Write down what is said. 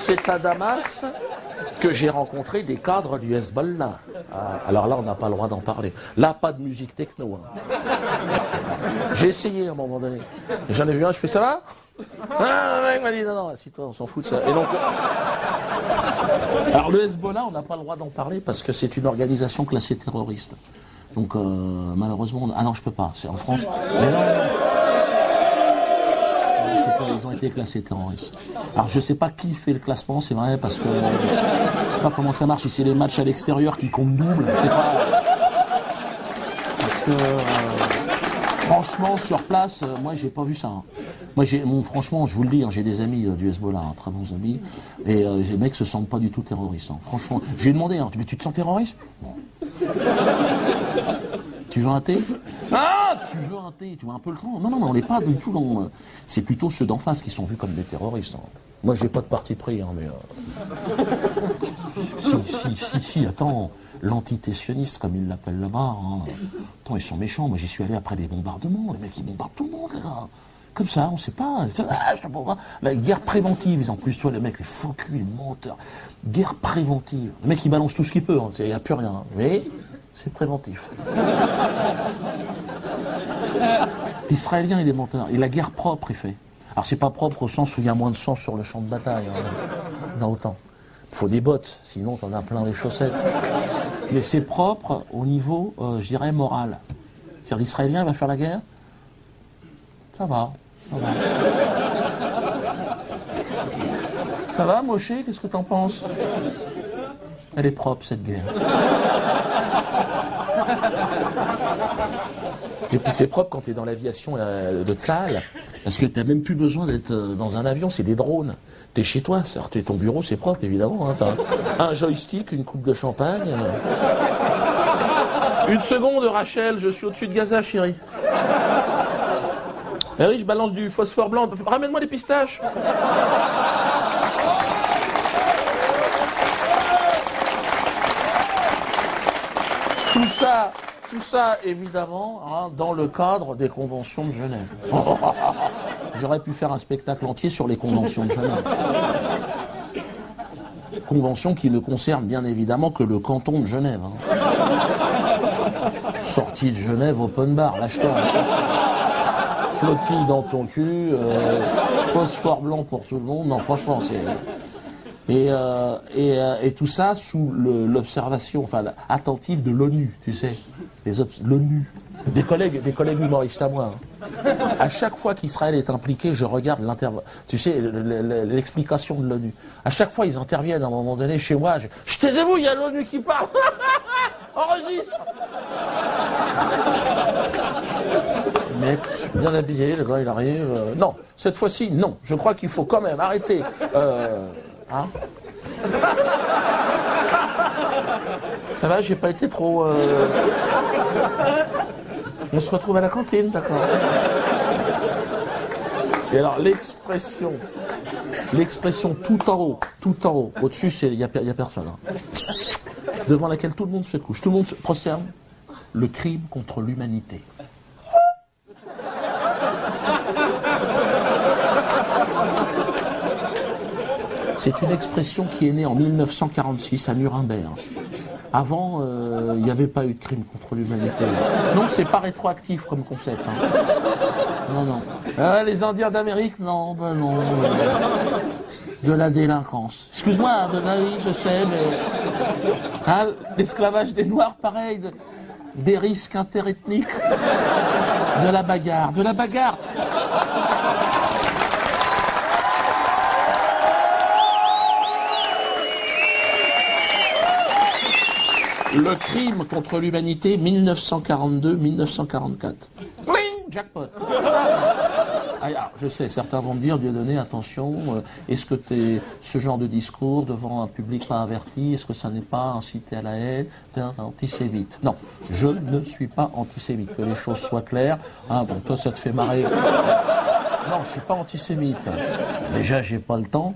C'est à Damas que j'ai rencontré des cadres du Hezbollah. Ah, alors là, on n'a pas le droit d'en parler. Là, pas de musique techno. Hein. J'ai essayé à un moment donné. J'en ai vu un, je fais ça va? Ah, le mec m'a dit non, assis-toi, on s'en fout de ça. Et donc, alors le Hezbollah, on n'a pas le droit d'en parler parce que c'est une organisation classée terroriste. Donc malheureusement, ah non, je peux pas. C'est en France. Mais non, c'est pas, ils ont été classés terroristes. Alors je sais pas qui fait le classement, c'est vrai, parce que je sais pas comment ça marche. Si c'est les matchs à l'extérieur qui comptent double, je sais pas. Parce que franchement, sur place, moi j'ai pas vu ça. Hein. Moi, franchement, je vous le dis, hein, j'ai des amis du Hezbollah, hein, très bons amis, et les mecs se sentent pas du tout terroristes. Hein. Franchement, j'ai demandé, hein, mais tu te sens terroriste? Bon. Tu veux un thé? Ah, tu veux un thé? Tu veux un peu le temps? Non, on n'est pas du tout dans. C'est plutôt ceux d'en face qui sont vus comme des terroristes. Hein. Moi, j'ai pas de parti pris, hein, mais. Si, attends, l'antitessionniste, comme ils l'appellent là-bas, hein. Attends, ils sont méchants. Moi, j'y suis allé après des bombardements. Les mecs, ils bombardent tout le monde, là. Comme ça, on sait pas. La guerre préventive, en plus, toi, les mecs, les faux culs, les menteurs. Guerre préventive. Le mec, il balance tout ce qu'il peut, il n'y a plus rien. Hein. Mais c'est préventif. L'Israélien, il est menteur. Et la guerre propre, il fait. Alors, c'est pas propre au sens où il y a moins de sang sur le champ de bataille. Hein. Non, autant. Il faut des bottes, sinon t'en as plein les chaussettes. Mais c'est propre au niveau, je dirais, moral. C'est-à-dire, l'Israélien va faire la guerre. Ça va. Ça va, Moshe? Qu'est-ce que t'en penses? Elle est propre, cette guerre. Et puis c'est propre quand t'es dans l'aviation de Tsahal, parce que t'as même plus besoin d'être dans un avion, c'est des drones. T'es chez toi, t'es ton bureau, c'est propre, évidemment. Hein, t'as un joystick, une coupe de champagne. Une seconde, Rachel, je suis au-dessus de Gaza, chérie. Eh oui, je balance du phosphore blanc. Ramène-moi les pistaches. Tout ça, évidemment, hein, dans le cadre des conventions de Genève. J'aurais pu faire un spectacle entier sur les conventions de Genève. Convention qui ne concerne bien évidemment que le canton de Genève. Hein. Sortie de Genève, open bar, lâche-toi. Flottille dans ton cul, phosphore blanc pour tout le monde. Non, franchement, c'est... Et tout ça sous l'observation, enfin, attentive de l'ONU, tu sais. L'ONU. Des collègues humoristes à moi. Hein. À chaque fois qu'Israël est impliqué, je regarde l'explication de l'ONU. À chaque fois, ils interviennent à un moment donné chez moi. Je taisez-vous, il y a l'ONU qui parle. Enregistre. Le mec, bien habillé, le gars, il arrive. Non, cette fois-ci, non. Je crois qu'il faut quand même arrêter. Hein? Ça va, j'ai pas été trop... On se retrouve à la cantine, d'accord. Et alors, l'expression tout en haut, au-dessus, il n'y a personne. Hein. Devant laquelle tout le monde se couche, tout le monde se prosterne. Le crime contre l'humanité. C'est une expression qui est née en 1946 à Nuremberg. Avant, il n'y avait pas eu de crime contre l'humanité. Non, c'est pas rétroactif comme concept. Hein. Non. Les Indiens d'Amérique, non, ben non. De la délinquance. Excuse-moi, oui, je sais, mais... Hein, l'esclavage des Noirs, pareil, des risques interethniques. De la bagarre. Le crime contre l'humanité, 1942-1944. Oui, jackpot. Alors, je sais, certains vont me dire, Dieudonné, attention, est-ce que ce genre de discours devant un public pas averti, est-ce que ça n'est pas incité à la haine, antisémite? Non, je ne suis pas antisémite, que les choses soient claires. Hein, bon, toi, ça te fait marrer. Non, je suis pas antisémite. Déjà, j'ai pas le temps.